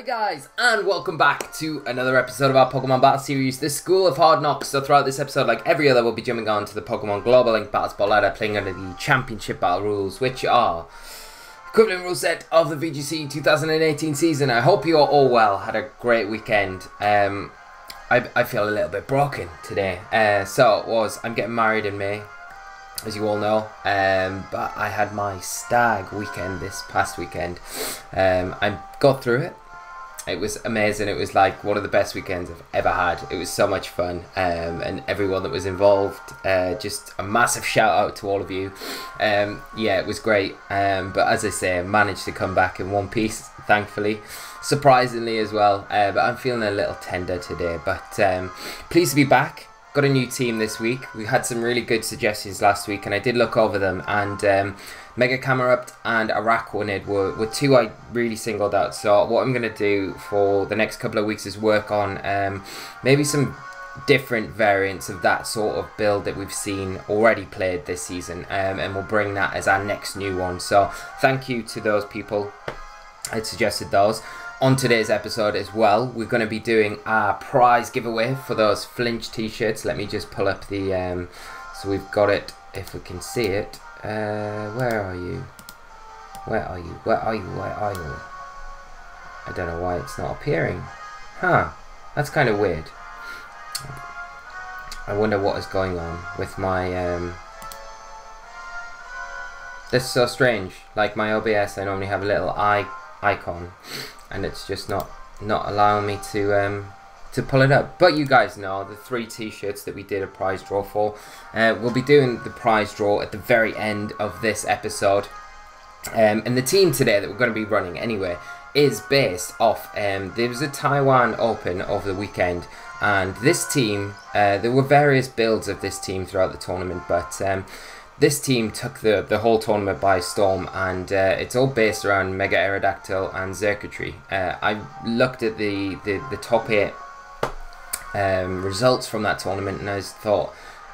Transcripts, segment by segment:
Guys, and welcome back to another episode of our Pokemon Battle Series, the School of Hard Knocks. So throughout this episode, like every other, we'll be jumping on to the Pokemon Global Link Battle Spot ladder, playing under the Championship Battle rules, which are equivalent rule set of the VGC 2018 season. I hope you are all well, had a great weekend. I feel a little bit broken today. I'm getting married in May, as you all know, but I had my stag weekend this past weekend. I got through it. It was amazing. It was like one of the best weekends I've ever had. It was so much fun, and everyone that was involved, just a massive shout out to all of you. Yeah, it was great, but as I say, I managed to come back in one piece, thankfully, surprisingly as well, but I'm feeling a little tender today, but pleased to be back. Got a new team this week. We had some really good suggestions last week, and I did look over them, and Mega Aerodactyl and Araquanid were two I really singled out. So what I'm going to do for the next couple of weeks is work on maybe some different variants of that sort of build that we've seen already played this season, and we'll bring that as our next new one. So thank you to those people that suggested those. On today's episode as well, we're going to be doing our prize giveaway for those Flinched t-shirts. Let me just pull up the so we've got it, if we can see it. Where are you? Where are you? Where are you? Where are you? I don't know why it's not appearing. Huh, that's kind of weird. I wonder what is going on with my this is so strange. Like my OBS, I normally have a little icon, and it's just not allowing me to pull it up. But you guys know the 3 t-shirts that we did a prize draw for. We'll be doing the prize draw at the very end of this episode, and the team today that we're going to be running anyway is based off there was a Taiwan Open over the weekend, and this team, there were various builds of this team throughout the tournament, but this team took the whole tournament by storm, and it's all based around Mega Aerodactyl and Circuitry. I looked at the top 8 results from that tournament, and I just thought,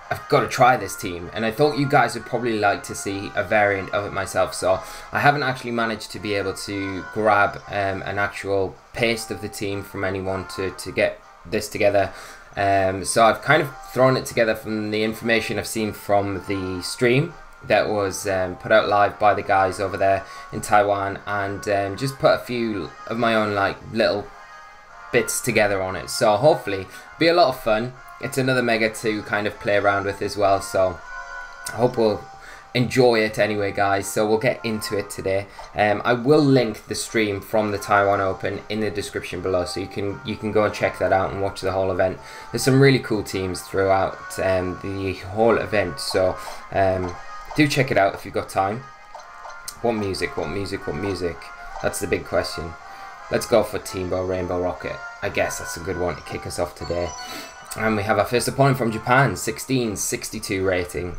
I've got to try this team, and I thought you guys would probably like to see a variant of it myself. So I haven't actually managed to be able to grab an actual paste of the team from anyone to get this together. So I've kind of thrown it together from the information I've seen from the stream that was put out live by the guys over there in Taiwan, and just put a few of my own like little bits together on it. So hopefully be a lot of fun. It's another Mega to kind of play around with as well, so I hope we'll enjoy it anyway, guys. So we'll get into it today. I will link the stream from the Taiwan Open in the description below, so you can go and check that out and watch the whole event. There's some really cool teams throughout the whole event, so do check it out if you've got time. What music? What music? What music? That's the big question. Let's go for Teambo Rainbow Rocket. I guess that's a good one to kick us off today. And we have our first opponent from Japan, 1662 rating,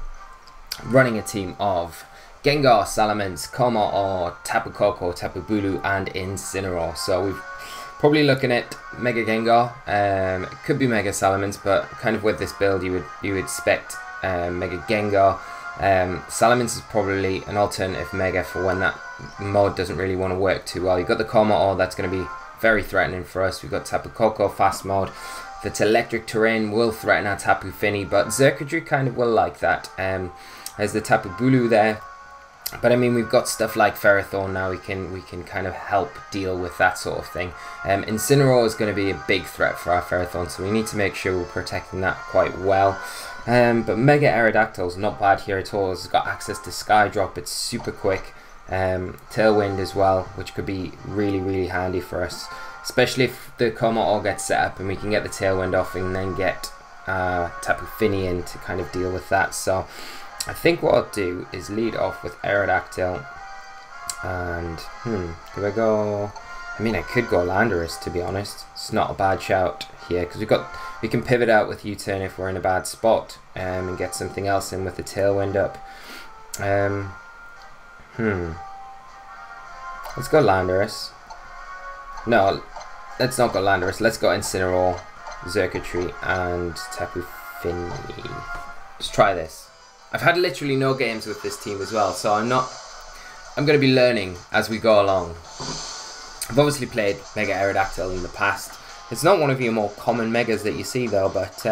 running a team of Gengar, Salamence, Kommo-o, Tapu Koko, Tapu Bulu, and Incineroar. So we're probably looking at Mega Gengar. It could be Mega Salamence, but kind of with this build, you would expect Mega Gengar. Salamence is probably an alternative Mega for when that mode doesn't really want to work too well. You've got the Kommo-o, that's going to be very threatening for us. We've got Tapu Koko, fast mode. That's electric terrain will threaten our Tapu Fini, but Circuitry kind of will like that. There's the Tapu Bulu there, but I mean, we've got stuff like Ferrothorn now. We can kind of help deal with that sort of thing. Incineroar is going to be a big threat for our Ferrothorn, so we need to make sure we're protecting that quite well. But Mega Aerodactyl is not bad here at all. It's got access to Skydrop. It's super quick. Tailwind as well, which could be really handy for us, especially if the Kommo-o gets set up and we can get the Tailwind off and then get Tapu Fini in to kind of deal with that. So I think what I'll do is lead off with Aerodactyl, and do I go? I mean, I could go Landorus, to be honest. It's not a bad shout here, because we can pivot out with U-turn if we're in a bad spot, and get something else in with the Tailwind up. Let's go Landorus. No, let's not go Landorus. Let's go Incineroar, Circuitry, and Tapu Fini. Let's try this. I've had literally no games with this team as well, so I'm going to be learning as we go along. I've obviously played Mega Aerodactyl in the past. It's not one of your more common Megas that you see though, but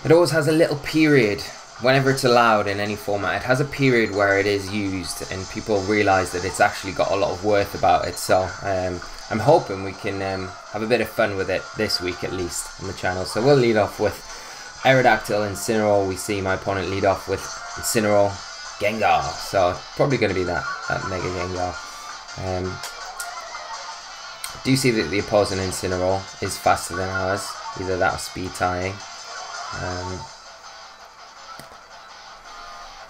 it always has a little period whenever it's allowed in any format. It has a period where it is used and people realise that it's actually got a lot of worth about it. So I'm hoping we can have a bit of fun with it this week at least on the channel. So we'll lead off with Aerodactyl, Incineroar. We see my opponent lead off with Incineroar, Gengar. So probably going to be that Mega Gengar. Do see that the opposing Incineroar is faster than ours. Either that or speed tying.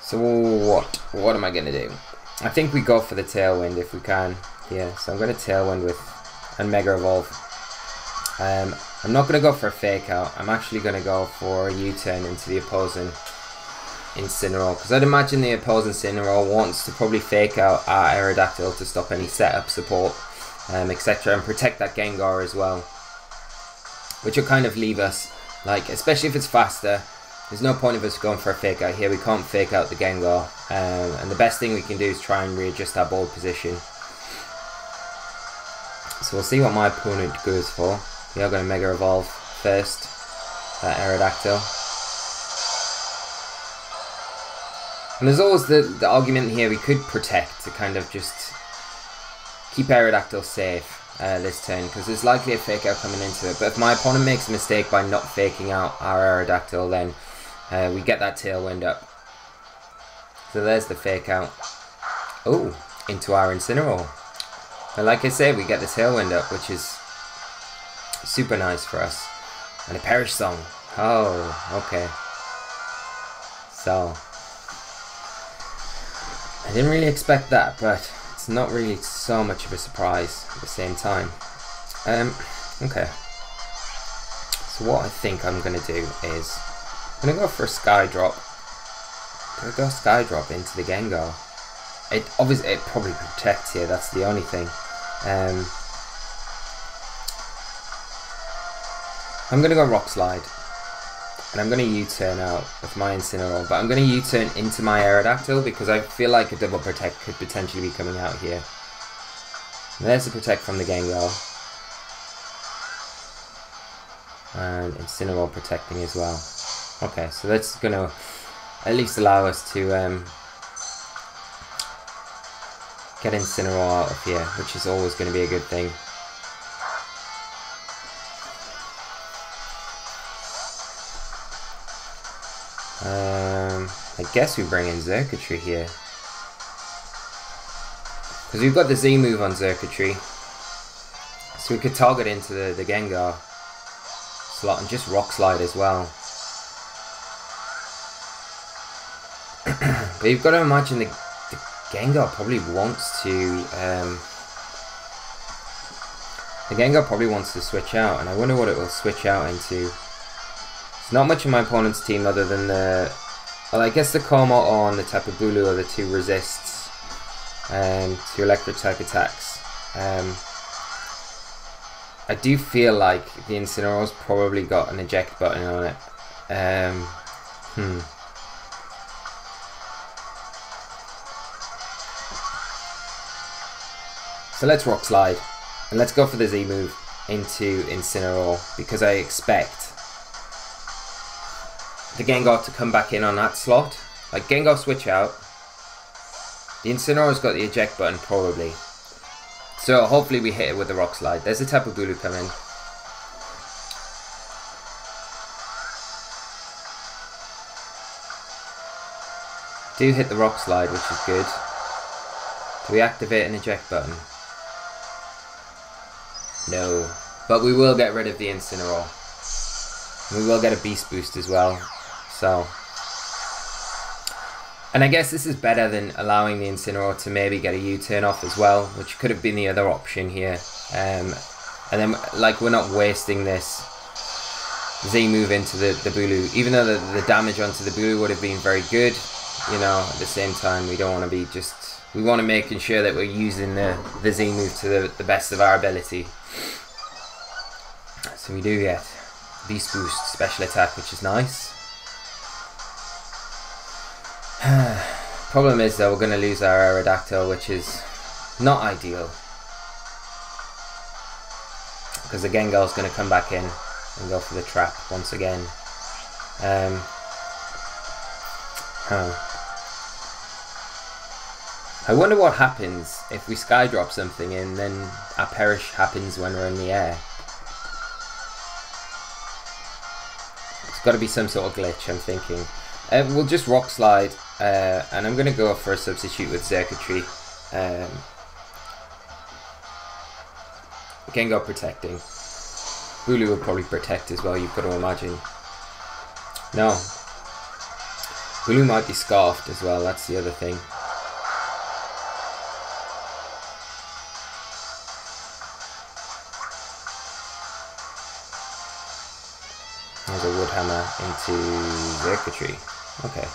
So what am I going to do? I think we go for the Tailwind if we can. Yeah, so I'm going to Tailwind with and Mega Evolve. I'm not going to go for a Fake Out. I'm actually going to go for a U-turn into the opposing Incineroar, because I'd imagine the opposing Incineroar wants to probably Fake Out our Aerodactyl to stop any setup support, etc., and protect that Gengar as well, which will kind of leave us, like, especially if it's faster, there's no point of us going for a Fake Out here. We can't Fake Out the Gengar, and the best thing we can do is try and readjust our board position. So we'll see what my opponent goes for. We are going to Mega Evolve first, Aerodactyl. And there's always the argument here, we could protect to kind of just keep Aerodactyl safe this turn, because there's likely a Fake Out coming into it. But if my opponent makes a mistake by not faking out our Aerodactyl, then we get that Tailwind up. So there's the Fake Out. Oh, into our Incineroar. And like I said, we get the Tailwind up, which is super nice for us. And a Perish Song. Oh, okay. So I didn't really expect that, but it's not really so much of a surprise at the same time. Okay. So what I think I'm going to do is I'm going to go for a Sky Drop. I'm going to go Sky Drop into the Gengar. Obviously it probably protects here, that's the only thing. I'm going to go Rock Slide. And I'm going to U-turn out with my Incineroar, but I'm going to U-turn into my Aerodactyl because I feel like a double protect could potentially be coming out here. And there's the protect from the Gengar. And Incineroar protecting as well. Okay, so that's going to at least allow us to get Incineroar out of here, which is always going to be a good thing. I guess we bring in Xurkitree here, because we've got the Z move on Xurkitree, so we could target into the Gengar slot and just Rock Slide as well. But you've got to imagine the Gengar probably wants to switch out, and I wonder what it will switch out into. It's not much of my opponent's team other than the, well, I guess the Komodo and the Tapu Bulu are the two resists to electric type attacks. I do feel like the Incineroar's probably got an eject button on it. So let's Rock Slide, and let's go for the Z move into Incineroar, because I expect the Gengar to come back in on that slot. Like, Gengar switch out, the Incineroar's got the eject button probably, so hopefully we hit it with the Rock Slide. There's a Tapu Bulu coming. Do hit the Rock Slide, which is good. Do we activate an eject button? No, but we will get rid of the Incineroar. We will get a Beast Boost as well. So, and I guess this is better than allowing the Incineroar to maybe get a U-turn off as well, which could have been the other option here. And then, like, we're not wasting this Z move into the Bulu, even though the damage onto the Bulu would have been very good. You know, at the same time, we don't want to be just, we want to make sure that we're using the Z move to the best of our ability. So we do get Beast Boost special attack, which is nice. Problem is though, we're going to lose our Aerodactyl, which is not ideal. because the Gengar's going to come back in and go for the trap once again. I wonder what happens if we sky drop something and then a perish happens when we're in the air. It's got to be some sort of glitch, I'm thinking. We'll just rock slide, and I'm going to go for a substitute with circuitry. Gengar protecting. Bulu will probably protect as well, you've got to imagine. No. Bulu might be scarfed as well, that's the other thing. There's a wood hammer into circuitry. Okay.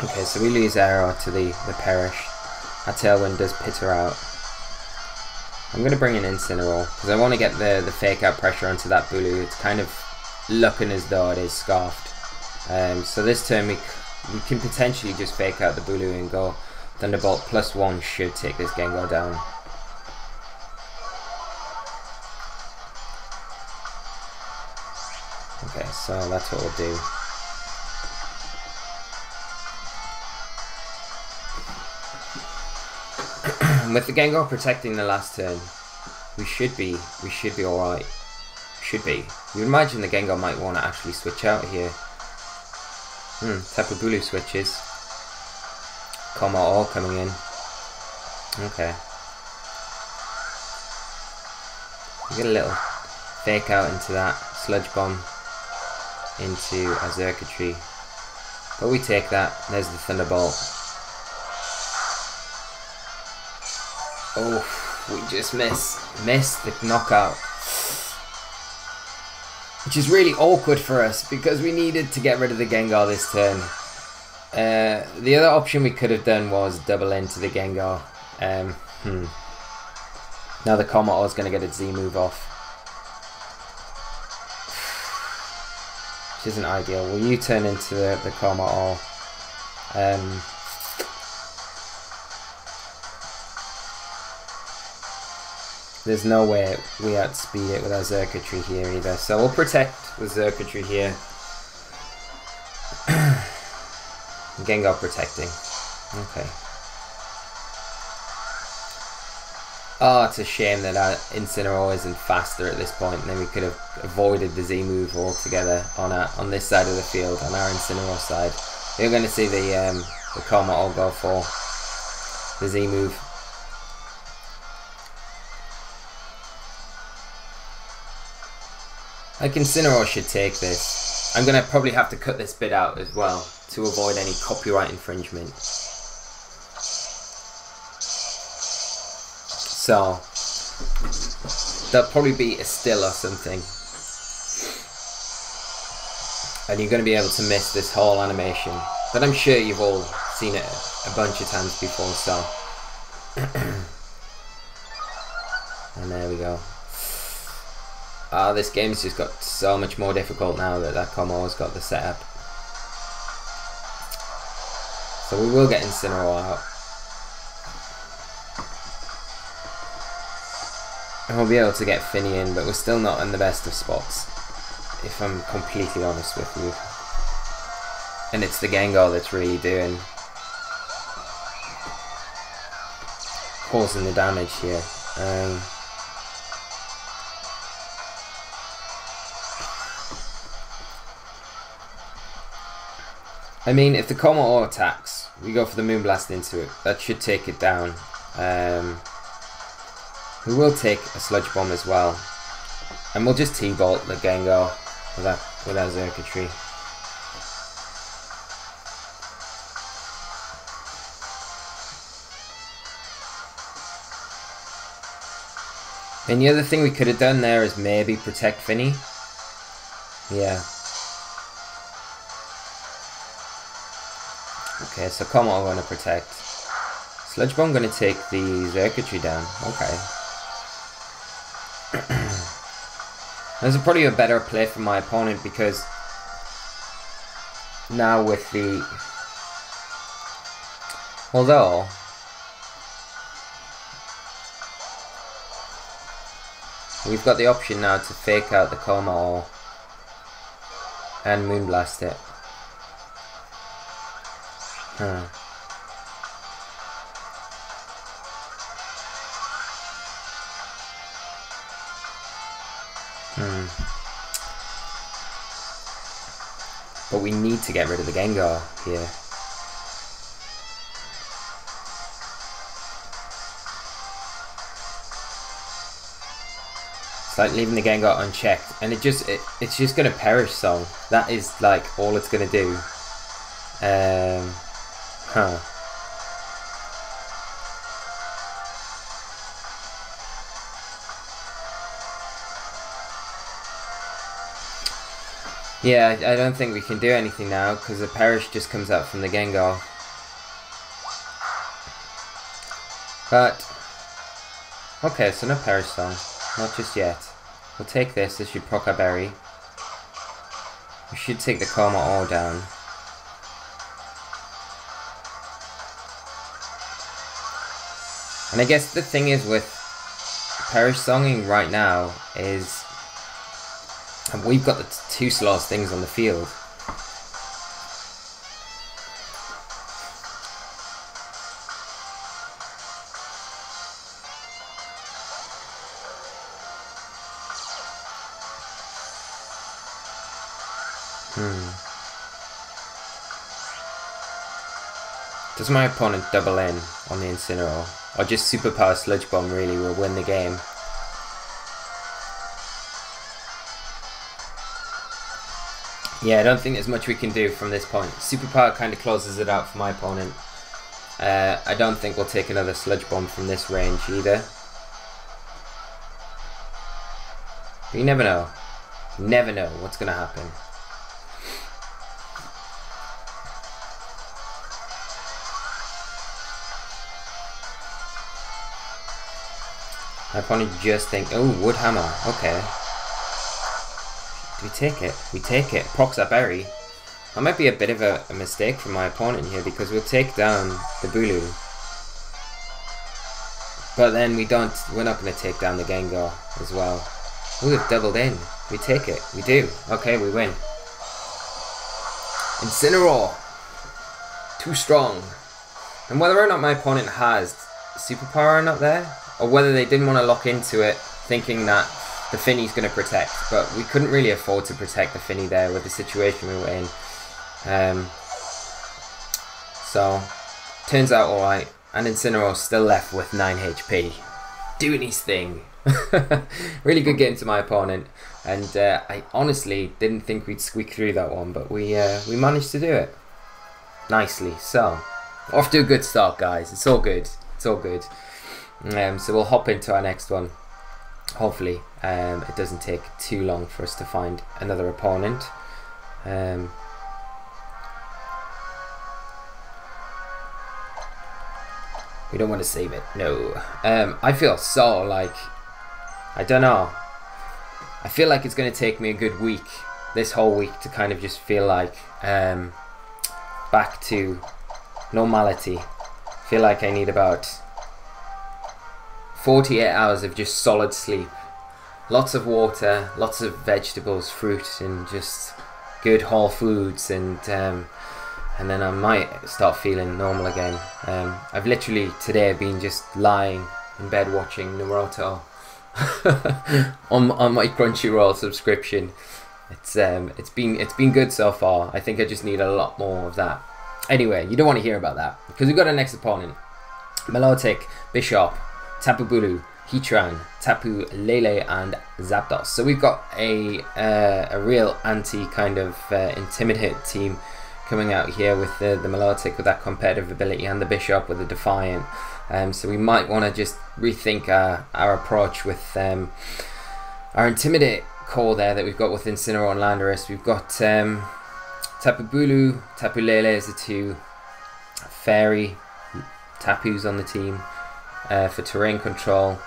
Okay, so we lose arrow to the perish. Our tailwind does pitter out. I'm going to bring in Incineroar because I want to get the fake out pressure onto that Bulu. It's kind of looking as though it is scarfed. So this turn we can potentially just fake out the Bulu and go Thunderbolt +1 should take this Gengar down. Okay, so that's what we'll do. With the Gengar protecting the last turn, we should be alright. Should be. You would imagine the Gengar might want to actually switch out here. Tapu Bulu switches. Comma all coming in. Okay. You get a little fake out into that Sludge Bomb into a circuitry. But we take that. There's the Thunderbolt. Oh, we just missed the knockout. Which is really awkward for us because we needed to get rid of the Gengar this turn. The other option we could have done was double into the Gengar. Now the Comet is going to get its Z move off. Which isn't ideal. Will you turn into the Comet? There's no way we outspeed it with our circuitry here either. So we'll protect with circuitry here. Gengar protecting. Okay. Oh, it's a shame that our Incineroar isn't faster at this point. And then we could have avoided the Z move altogether on this side of the field, on our Incineroar side. You're going to see the Comet all go for the Z move. Like Incineroar should take this. I'm going to probably have to cut this bit out as well to avoid any copyright infringement. So there'll probably be a still or something. And you're going to be able to miss this whole animation. But I'm sure you've all seen it a bunch of times before, so. And there we go. This game's just got so much more difficult now that Como's got the setup. So we will get Incineroar out. And we'll be able to get Finny in, but we're still not in the best of spots, if I'm completely honest with you. And it's the Gengar that's really causing the damage here. I mean, if the Comet attacks, we go for the Moonblast into it. That should take it down. We will take a Sludge Bomb as well. And we'll just T-Bolt the Gengar with our circuitry. And the other thing we could have done there is maybe protect Finny. Yeah. Okay, so Comet I'm going to protect. Sludge Bomb going to take the circuitry down. Okay. This is probably a better play for my opponent because now with the... Although... we've got the option now to fake out the Coma Ore and Moonblast it. But we need to get rid of the Gengar here. It's like leaving the Gengar unchecked, and it's just gonna perish. So that is like all it's gonna do. Yeah, I don't think we can do anything now because the perish just comes out from the Gengar. But okay, so no perish song, not just yet. We'll take this. This should proc our berry. We should take the Coma Ore down. And I guess the thing is with perish songing right now is we've got the two slowest things on the field. Does my opponent double in on the Incineroar? Or just Superpower Sludge Bomb really will win the game? Yeah, I don't think there's much we can do from this point. Superpower kind of closes it out for my opponent. I don't think we'll take another Sludge Bomb from this range either. But you never know. You never know what's going to happen. My opponent just think, oh, Wood Hammer, okay. Do we take it? We take it. Procs our berry. That might be a bit of a mistake from my opponent here because we'll take down the Bulu. But then we're not going to take down the Gengar as well. Oh, we've doubled in. We take it. We do. Okay, we win. Incineroar. Too strong. And whether or not my opponent has Superpower or not there, or whether they didn't want to lock into it thinking that the Finny's going to protect, but we couldn't really afford to protect the Finny there with the situation we were in. So, turns out alright, and Incineroar's still left with 9 HP. Doing his thing. Really good game to my opponent, and I honestly didn't think we'd squeak through that one, but we managed to do it. Nicely, so, off to a good start guys, it's all good, it's all good. So we'll hop into our next one. Hopefully it doesn't take too long for us to find another opponent. We don't want to save it, no. I feel so like, I don't know, I feel like it's going to take me a good week, this whole week, to kind of just feel like back to normality. I feel like I need about 48 hours of just solid sleep, lots of water, lots of vegetables, fruit, and just good whole foods, and then I might start feeling normal again. I've literally today been just lying in bed watching Naruto on my Crunchyroll subscription. It's been good so far. I think I just need a lot more of that. Anyway, you don't want to hear about that because we've got our next opponent: Milotic, Bishop, Tapu Bulu, Heatran, Tapu Lele, and Zapdos. So we've got a real anti kind of Intimidate team coming out here with the Milotic with that competitive ability, and the Bishop with the Defiant. So we might want to just rethink our approach with our Intimidate core there that we've got with Incineroar and Landorus. We've got Tapu Bulu, Tapu Lele as the two Fairy Tapus on the team. For terrain control,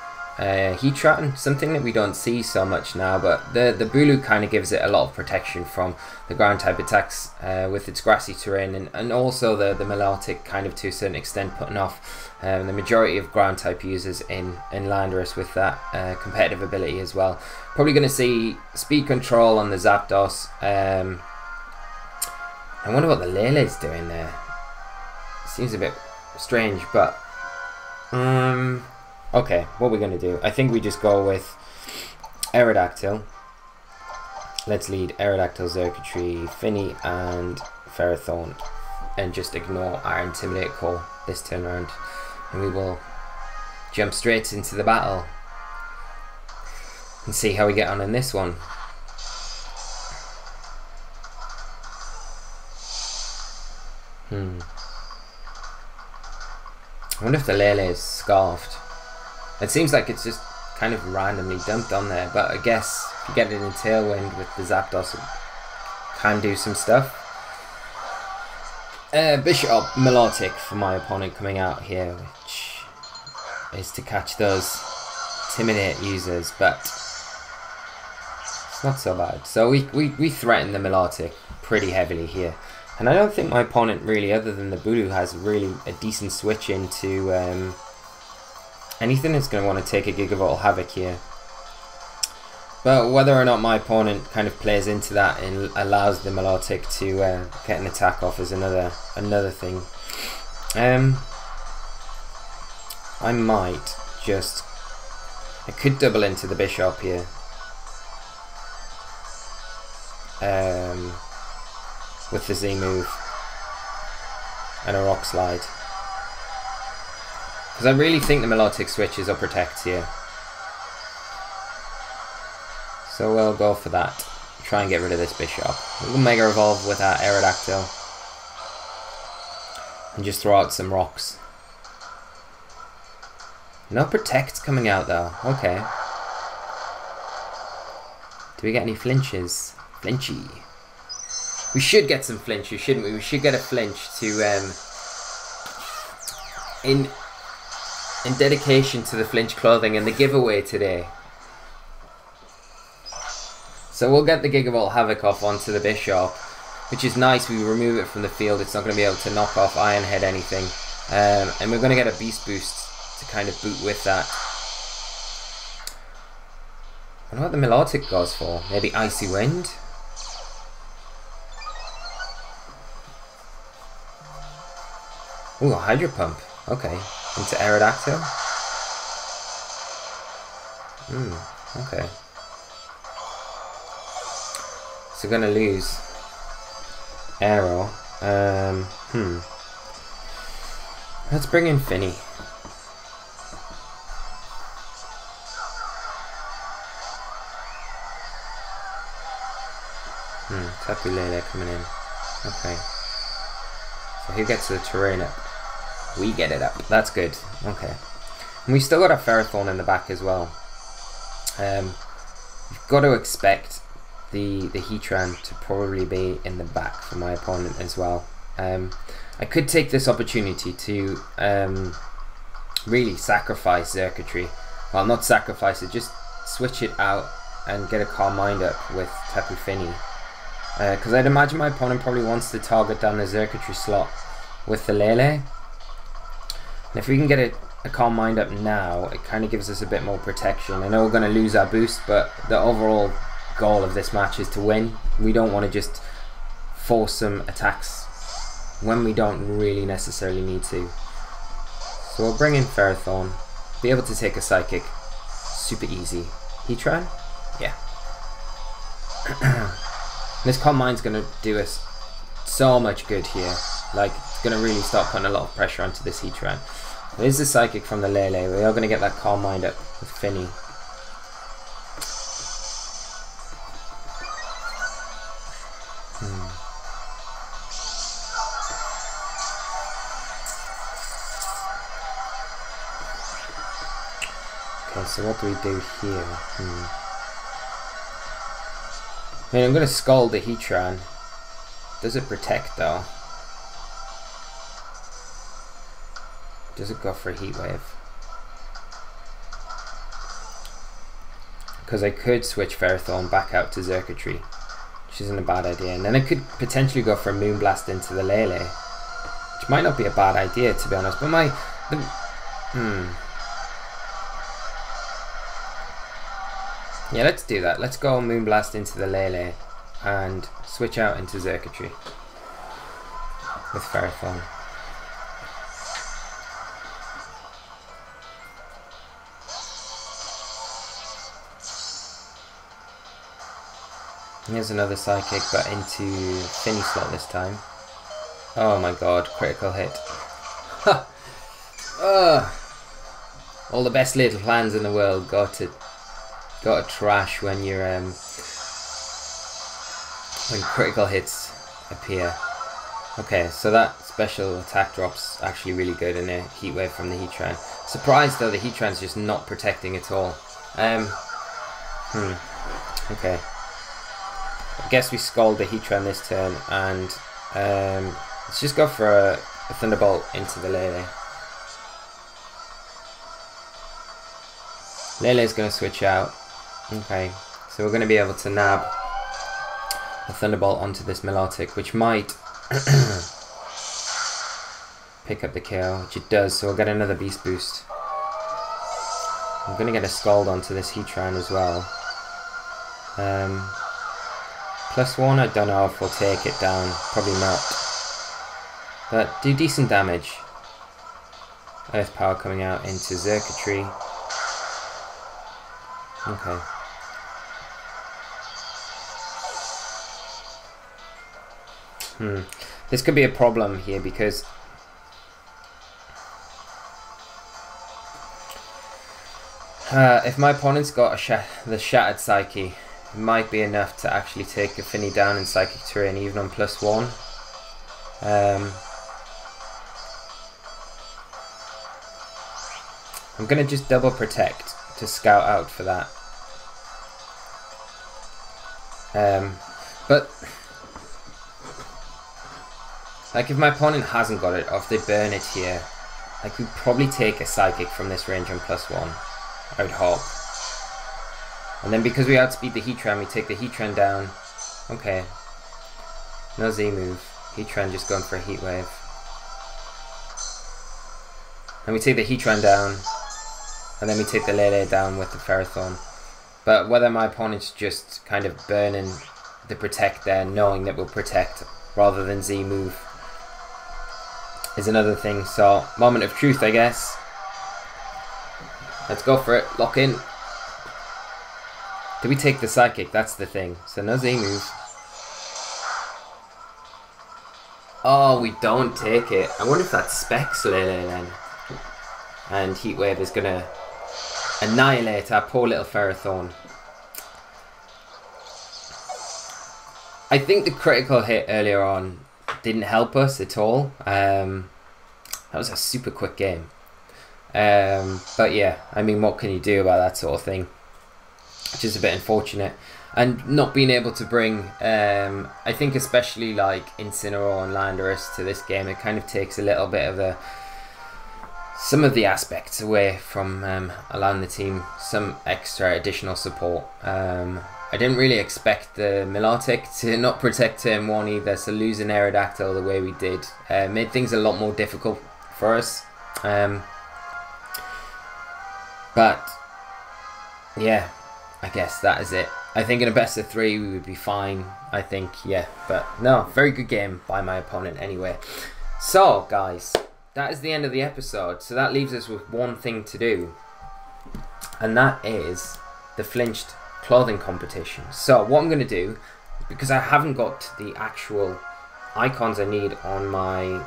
Heatran, something that we don't see so much now, but the Bulu kind of gives it a lot of protection from the ground type attacks with its grassy terrain, and also the Melodic kind of to a certain extent putting off the majority of ground type users in Landorus with that competitive ability as well. Probably going to see speed control on the Zapdos. I wonder what the Lele's doing there. Seems a bit strange, but okay, what we're going to do, I think we just go with Aerodactyl. Let's lead Aerodactyl, Xurkitree, Finny and Ferrothorn, and just ignore our Intimidate call this turn round, and we will jump straight into the battle and see how we get on in this one. I wonder if the Lele is scarfed. It seems like it's just kind of randomly dumped on there, but I guess if you get it in Tailwind with the Zapdos, it can do some stuff. Bishop Melodic for my opponent coming out here, which is to catch those Intimidate users, but it's not so bad. So we threaten the Melodic pretty heavily here. And I don't think my opponent really, other than the Bulu, has really a decent switch into anything that's going to want to take a Gigavolt Havoc here. But whether or not my opponent kind of plays into that and allows the Melodic to get an attack off is another thing. I might just... I could double into the Bishop here. With the Z move and a Rock Slide, because I really think the Melodic switches or protects here, so we'll go for that. Try and get rid of this Bishop. We'll Mega Evolve with our Aerodactyl and just throw out some rocks. No protects coming out though. Okay. Do we get any flinches? Flinchy. We should get some flinches, shouldn't we? We should get a flinch to in dedication to the Flinch clothing and the giveaway today. So we'll get the Gigavolt Havoc off onto the Bishop, which is nice. We remove it from the field. It's not going to be able to knock off Iron Head anything, and we're going to get a Beast Boost to kind of boot with that. I wonder what the Melodic goes for. Maybe Icy Wind. Ooh, Hydro Pump. Okay. Into Aerodactyl. Okay. So we're gonna lose Aero. Let's bring in Finny. Tapu Lele coming in. Okay. So who gets the terrain up? We get it up. That's good. Okay. And we've still got our Ferrothorn in the back as well. You've got to expect the Heatran to probably be in the back for my opponent as well. I could take this opportunity to really sacrifice Xurkitree. Well, not sacrifice it, just switch it out and get a Calm Mind up with Tapu Fini. Because I'd imagine my opponent probably wants to target down the Xurkitree slot with the Lele. And if we can get a Calm Mind up now, it kind of gives us a bit more protection. I know we're going to lose our boost, but the overall goal of this match is to win. We don't want to just force some attacks when we don't really necessarily need to. So we'll bring in Ferrothorn, be able to take a Psychic, super easy. Heatran? Yeah. This Calm Mind's going to do us so much good here. Like, it's going to really start putting a lot of pressure onto this Heatran. There's the Psychic from the Lele. We are going to get that Calm Mind up with Finny. Okay, so what do we do here? I mean, I'm going to Scald the Heatran. Does it protect though? Does it go for a Heat Wave? because I could switch Ferrothorn back out to Xurkitree, which isn't a bad idea. And then I could potentially go for a Moonblast into the Lele, which might not be a bad idea, to be honest. But yeah, let's do that. Let's go Moonblast into the Lele and switch out into Xurkitree with Ferrothorn. Here's another Psychic, but into Finny slot this time. Oh my god, critical hit. All the best little plans in the world got to trash when you're when critical hits appear. Okay, so that special attack drop's actually really good in a Heat Wave from the Heatran. Surprised though the Heatran's just not protecting at all. Okay. I guess we Scald the Heatran this turn, and let's just go for a Thunderbolt into the Lele. Lele's going to switch out. Okay, so we're going to be able to nab a Thunderbolt onto this Milotic, which might pick up the KO, which it does, so we'll get another Beast Boost. I'm going to get a Scald onto this Heatran as well. +1, I don't know if we'll take it down, probably not. But do decent damage. Earth Power coming out into Xurkitree. Okay. This could be a problem here because if my opponent's got the Shattered Psyche, it might be enough to actually take a Finny down in Psychic Terrain even on +1. I'm going to just double protect to scout out for that. But like if my opponent hasn't got it, or if they burn it here, I could probably take a Psychic from this range on +1. I would hope. And then because we outspeed the Heatran, we take the Heatran down. Okay. No Z move. Heatran just going for a Heat Wave. And we take the Heatran down. And then we take the Lele down with the Ferrothorn. But whether my opponent's just kind of burning the protect there, knowing that we'll protect rather than Z move, is another thing. So, moment of truth, I guess. Let's go for it. Lock in. Do we take the Psychic? That's the thing. So no Z move. Oh, we don't take it. I wonder if that's Specs Lele then. And Heat Wave is going to annihilate our poor little Ferrothorn. I think the critical hit earlier on didn't help us at all. That was a super quick game. But yeah, I mean, what can you do about that sort of thing? Which is a bit unfortunate. And not being able to bring, I think especially like Incineroar and Landorus to this game, it kind of takes a little bit of some of the aspects away from allowing the team some extra additional support. I didn't really expect the Milotic to not protect turn 1 either, so losing Aerodactyl the way we did made things a lot more difficult for us. But yeah, I guess that is it. I think in a best of 3 we would be fine, I think, yeah. But no, very good game by my opponent anyway. So guys, that is the end of the episode. So that leaves us with one thing to do, and that is the Flinched clothing competition. So what I'm going to do, because I haven't got the actual icons I need on my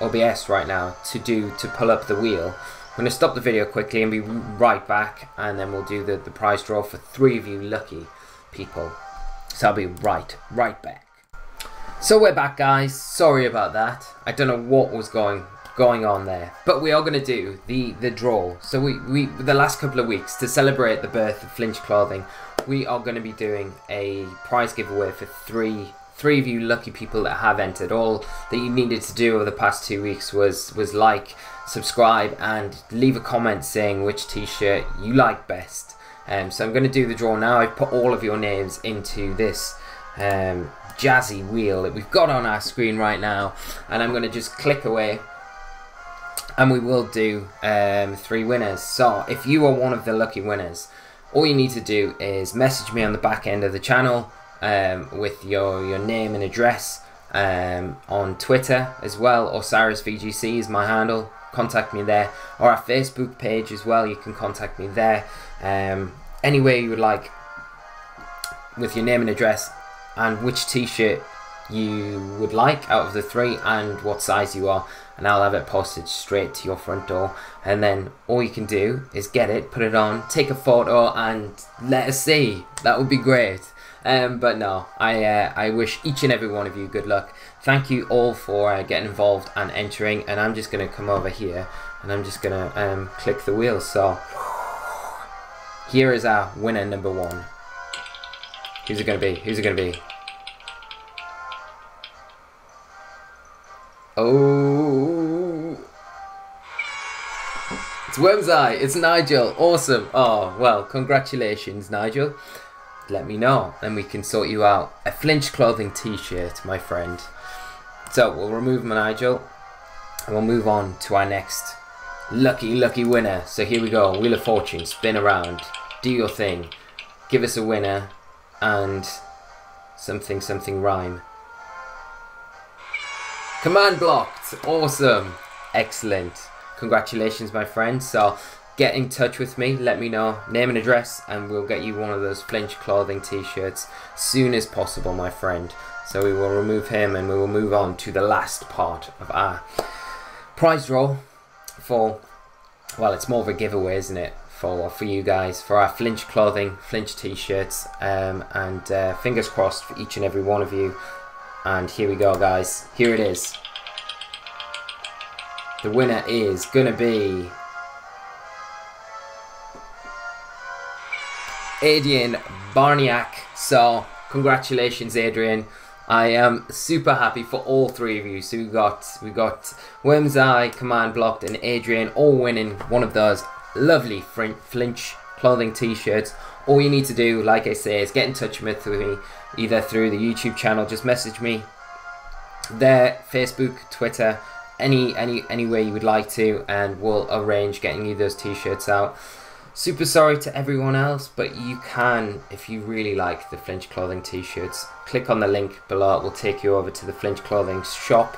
OBS right now to pull up the wheel, I'm going to stop the video quickly and be right back, and then we'll do the prize draw for 3 of you lucky people. So I'll be right back. So we're back, guys. Sorry about that. I don't know what was going on there, but we are going to do the draw. So we the last couple of weeks, to celebrate the birth of Flinched clothing, we are going to be doing a prize giveaway for three of you lucky people that have entered. All that you needed to do over the past 2 weeks was like, subscribe, and leave a comment saying which t-shirt you like best. So I'm going to do the draw now. I've put all of your names into this jazzy wheel that we've got on our screen right now, and I'm going to just click away, and we will do 3 winners. So if you are one of the lucky winners, all you need to do is message me on the back end of the channel with your name and address, on Twitter as well, or Cyrus VGC is my handle. Contact me there, or our Facebook page as well. You can contact me there. Any way you would like, with your name and address, and which t-shirt you would like out of the 3 and what size you are, and I'll have it posted straight to your front door. And then all you can do is get it, put it on, take a photo, and let us see. That would be great. But no, I wish each and every one of you good luck. Thank you all for getting involved and entering, and I'm just going to come over here and I'm just going to click the wheel. So here is our winner number 1. Who's it going to be? Who's it going to be? Oh, it's Wormseye. It's Nigel. Awesome. Oh, well, congratulations, Nigel. Let me know, and we can sort you out a Flinched clothing t-shirt, my friend. So we'll remove Nigel, and we'll move on to our next lucky winner. So here we go. Wheel of Fortune, spin around, do your thing, give us a winner, and something rhyme. Command blocked. Awesome. Excellent. Congratulations, my friend. So get in touch with me, let me know, name and address, and we'll get you one of those Flinched clothing t-shirts soon as possible, my friend. So we will remove him, and we will move on to the last part of our prize draw for, well, it's more of a giveaway, isn't it, for you guys, for our Flinched clothing, Flinched t-shirts, and fingers crossed for each and every one of you. And here we go, guys. Here it is. The winner is gonna be Adrian Barniak. So congratulations, Adrian. I am super happy for all 3 of you. So we got Wormseye, Command Blocked, and Adrian all winning one of those lovely Flinched clothing t-shirts. All you need to do, like I say, is get in touch with me either through the YouTube channel, just message me there, Facebook, Twitter, any way you would like to, and we'll arrange getting you those t-shirts out. Super sorry to everyone else, but you can, if you really like the Flinched clothing t-shirts, click on the link below. It will take you over to the Flinched clothing shop,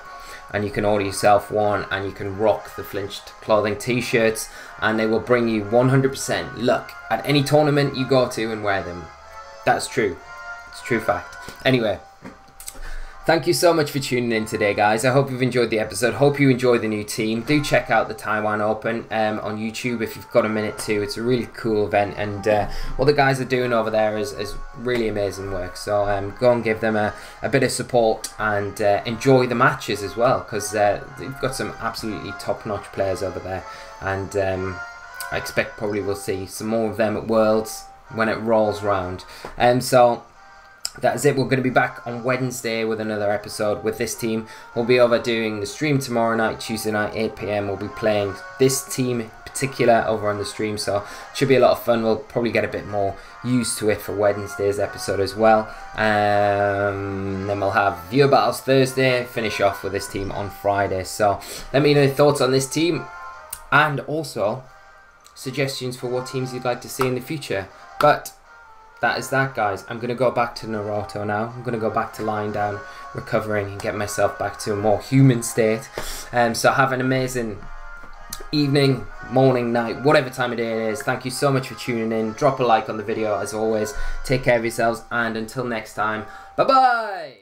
and you can order yourself one, and you can rock the Flinched clothing t-shirts, and they will bring you 100% luck at any tournament you go to and wear them. That's true. It's a true fact. Anyway, thank you so much for tuning in today, guys. I hope you've enjoyed the episode. Hope you enjoy the new team. Do check out the Taiwan Open on YouTube if you've got a minute to. It's a really cool event, and what the guys are doing over there is really amazing work. So go and give them a bit of support, and enjoy the matches as well, because they've got some absolutely top-notch players over there, and I expect probably we'll see some more of them at Worlds when it rolls round. So that is it. We're going to be back on Wednesday with another episode with this team. We'll be over doing the stream tomorrow night, Tuesday night, 8 PM. We'll be playing this team in particular over on the stream, so it should be a lot of fun. We'll probably get a bit more used to it for Wednesday's episode as well. Then we'll have viewer battles Thursday, finish off with this team on Friday. So let me know your thoughts on this team, and also suggestions for what teams you'd like to see in the future. But that is that, guys. I'm going to go back to Naruto now. I'm going to go back to lying down, recovering, and get myself back to a more human state. So have an amazing evening, morning, night, whatever time of day it is. Thank you so much for tuning in. Drop a like on the video as always. Take care of yourselves, and until next time, bye-bye!